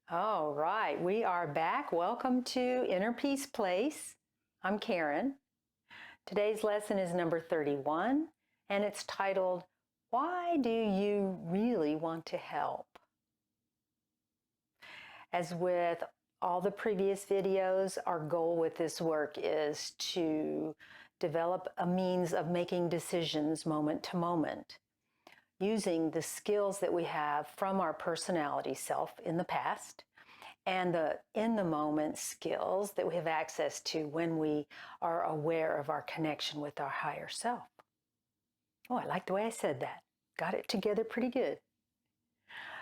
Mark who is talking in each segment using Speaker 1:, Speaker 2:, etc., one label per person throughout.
Speaker 1: All right, we are back. Welcome to Inner Peace Place. I'm Karen. Today's lesson is number 31, and it's titled, Why Do You Really Want to Help? As with all the previous videos, our goal with this work is to develop a means of making decisions moment to moment, using the skills that we have from our personality self in the past and the in the moment skills that we have access to when we are aware of our connection with our higher self. Oh, I like the way I said that. Got it together pretty good.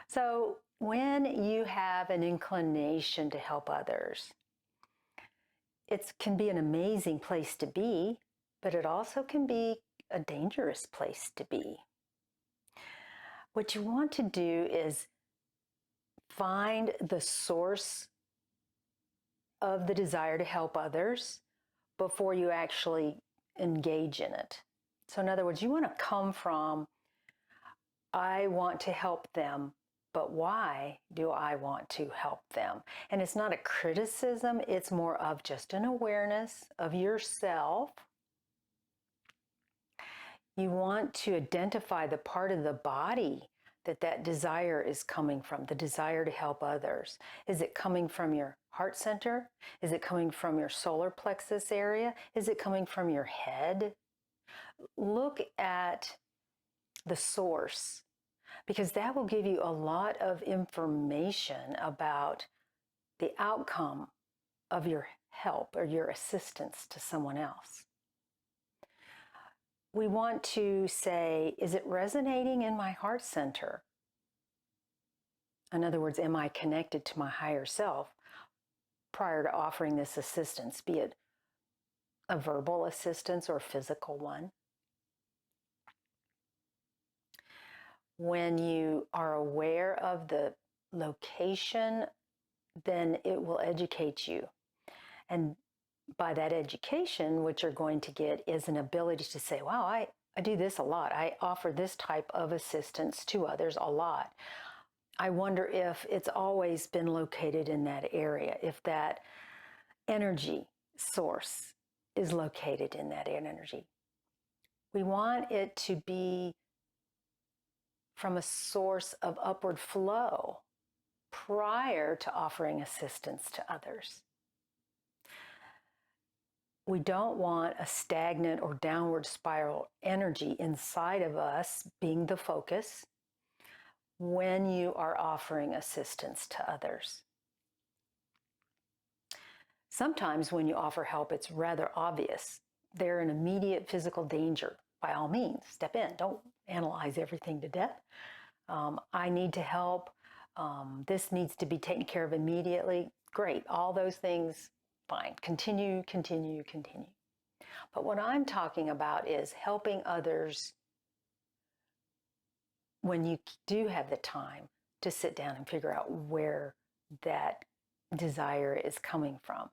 Speaker 1: So, when you have an inclination to help others, it can be an amazing place to be, but it also can be a dangerous place to be. What you want to do is find the source of the desire to help others before you actually engage in it. So in other words, you want to come from, I want to help them, but why do I want to help them? And it's not a criticism, it's more of just an awareness of yourself. You want to identify the part of the body that desire is coming from, the desire to help others. Is it coming from your heart center? Is it coming from your solar plexus area? Is it coming from your head? Look at the source, because that will give you a lot of information about the outcome of your help or your assistance to someone else. We want to say, is it resonating in my heart center? In other words, am I connected to my higher self prior to offering this assistance, be it a verbal assistance or physical one? When you are aware of the location, then it will educate you. And by that education, what you're going to get is an ability to say, wow, I do this a lot. I offer this type of assistance to others a lot. I wonder if it's always been located in that area, if that energy source is located in that energy. We want it to be from a source of upward flow prior to offering assistance to others. We don't want a stagnant or downward spiral energy inside of us being the focus when you are offering assistance to others. Sometimes when you offer help, it's rather obvious. They're in immediate physical danger. By all means, step in. Don't analyze everything to death. I need to help. This needs to be taken care of immediately. Great. All those things, fine. Continue. But what I'm talking about is helping others when you do have the time to sit down and figure out where that desire is coming from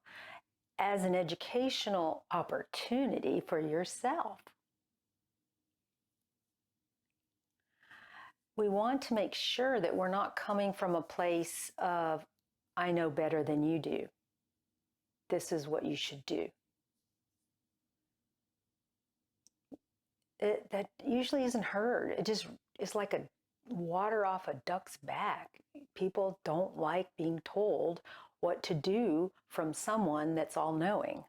Speaker 1: as an educational opportunity for yourself. We want to make sure that we're not coming from a place of, I know better than you do. This is what you should do. That usually isn't heard. It just is like a water off a duck's back. People don't like being told what to do from someone that's all-knowing.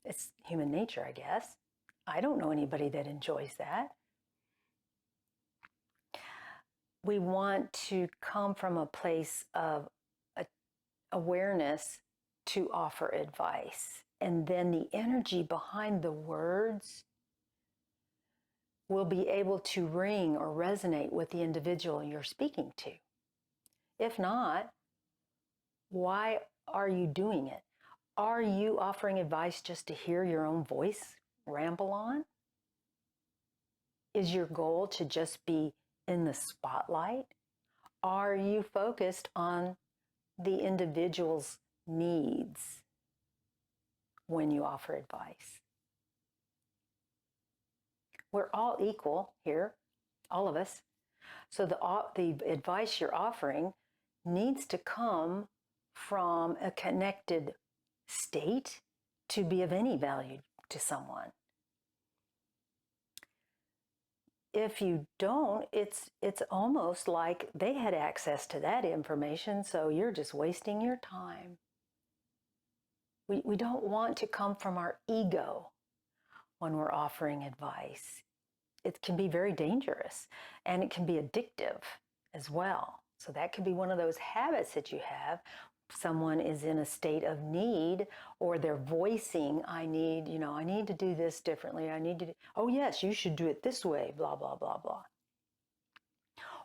Speaker 1: It's human nature, I guess. I don't know anybody that enjoys that. We want to come from a place of awareness to offer advice. And then the energy behind the words will be able to ring or resonate with the individual you're speaking to. If not, why are you doing it? Are you offering advice just to hear your own voice ramble on? Is your goal to just be in the spotlight? Are you focused on the individual's needs when you offer advice? We're all equal here, all of us. So the advice you're offering needs to come from a connected state to be of any value to someone. If you don't, it's almost like they had access to that information, so you're just wasting your time. We don't want to come from our ego when we're offering advice. It can be very dangerous, and it can be addictive as well. So that could be one of those habits that you have. Someone is in a state of need, or they're voicing, I need to do this differently. Oh yes, you should do it this way, blah, blah, blah, blah.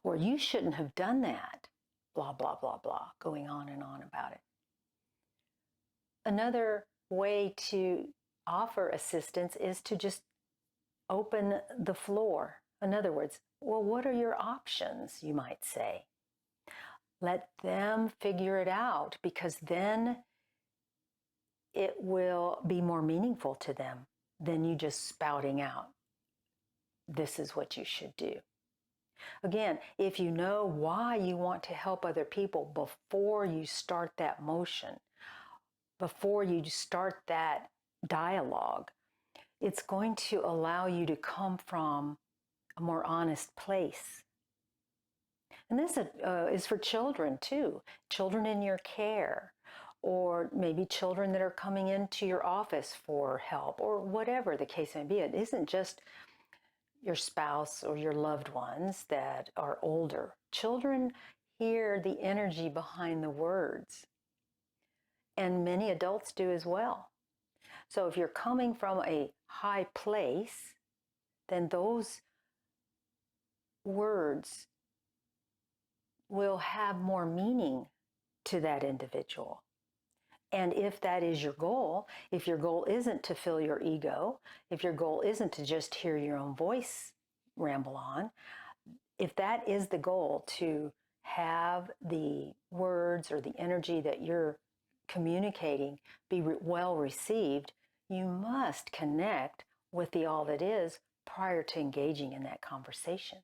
Speaker 1: Or you shouldn't have done that, blah, blah, blah, blah, going on and on about it. Another way to offer assistance is to just open the floor. In other words, well, what are your options, you might say? Let them figure it out, because then it will be more meaningful to them than you just spouting out, this is what you should do. Again, if you know why you want to help other people before you start that motion, before you start that dialogue, it's going to allow you to come from a more honest place. And this is for children too, children in your care, or maybe children that are coming into your office for help, or whatever the case may be. It isn't just your spouse or your loved ones that are older. Children hear the energy behind the words, and many adults do as well. So if you're coming from a high place, then those words will have more meaning to that individual. And if that is your goal, if your goal isn't to fill your ego, if your goal isn't to just hear your own voice ramble on, if that is the goal, to have the words or the energy that you're communicating be well received, you must connect with the all that is prior to engaging in that conversation.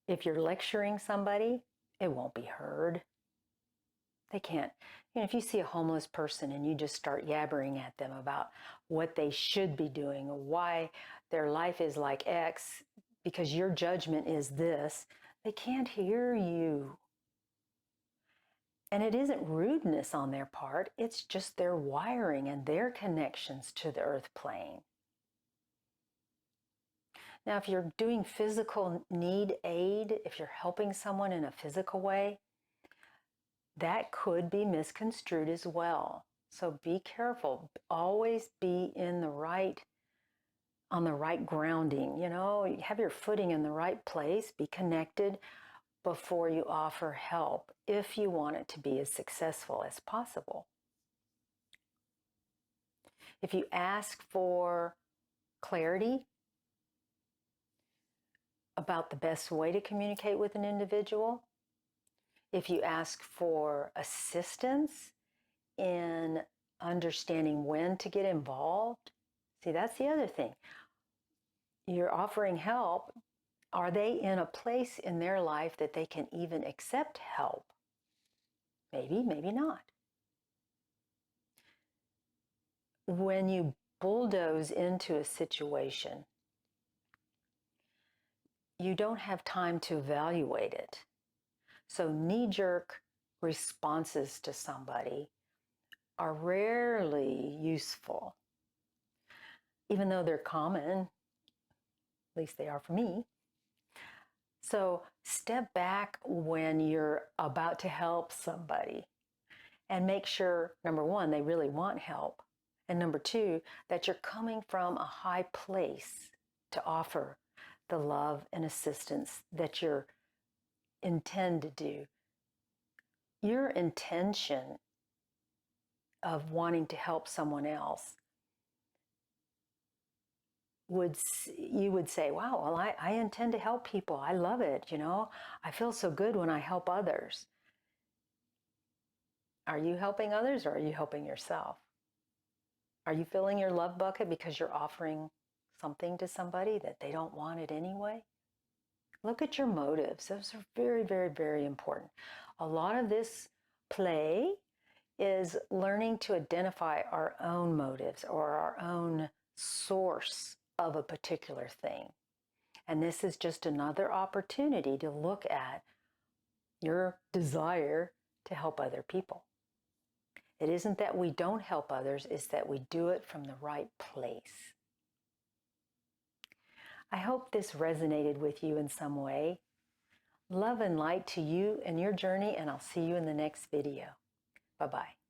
Speaker 1: If you're lecturing somebody, it won't be heard. They can't. If you see a homeless person and you just start yabbering at them about what they should be doing, or why their life is like X, because your judgment is this, they can't hear you. And it isn't rudeness on their part, it's just their wiring and their connections to the earth plane. Now, if you're doing physical need aid, if you're helping someone in a physical way, that could be misconstrued as well. So be careful. Always be on the right grounding. Have your footing in the right place. Be connected before you offer help, if you want it to be as successful as possible. If you ask for clarity about the best way to communicate with an individual, if you ask for assistance in understanding when to get involved, see, that's the other thing. You're offering help. Are they in a place in their life that they can even accept help? Maybe, maybe not. When you bulldoze into a situation, you don't have time to evaluate it. So knee-jerk responses to somebody are rarely useful, even though they're common. At least they are for me. So step back when you're about to help somebody and make sure, number one, they really want help. And number two, that you're coming from a high place to offer the love and assistance that you intend to do. Your intention of wanting to help someone else, you would say, wow, well, I intend to help people. I love it, I feel so good when I help others. Are you helping others, or are you helping yourself? Are you filling your love bucket because you're offering something to somebody that they don't want it anyway? Look at your motives. Those are very, very, very important. A lot of this play is learning to identify our own motives or our own source of a particular thing. And this is just another opportunity to look at your desire to help other people. It isn't that we don't help others, it's that we do it from the right place. I hope this resonated with you in some way. Love and light to you and your journey, and I'll see you in the next video. Bye-bye.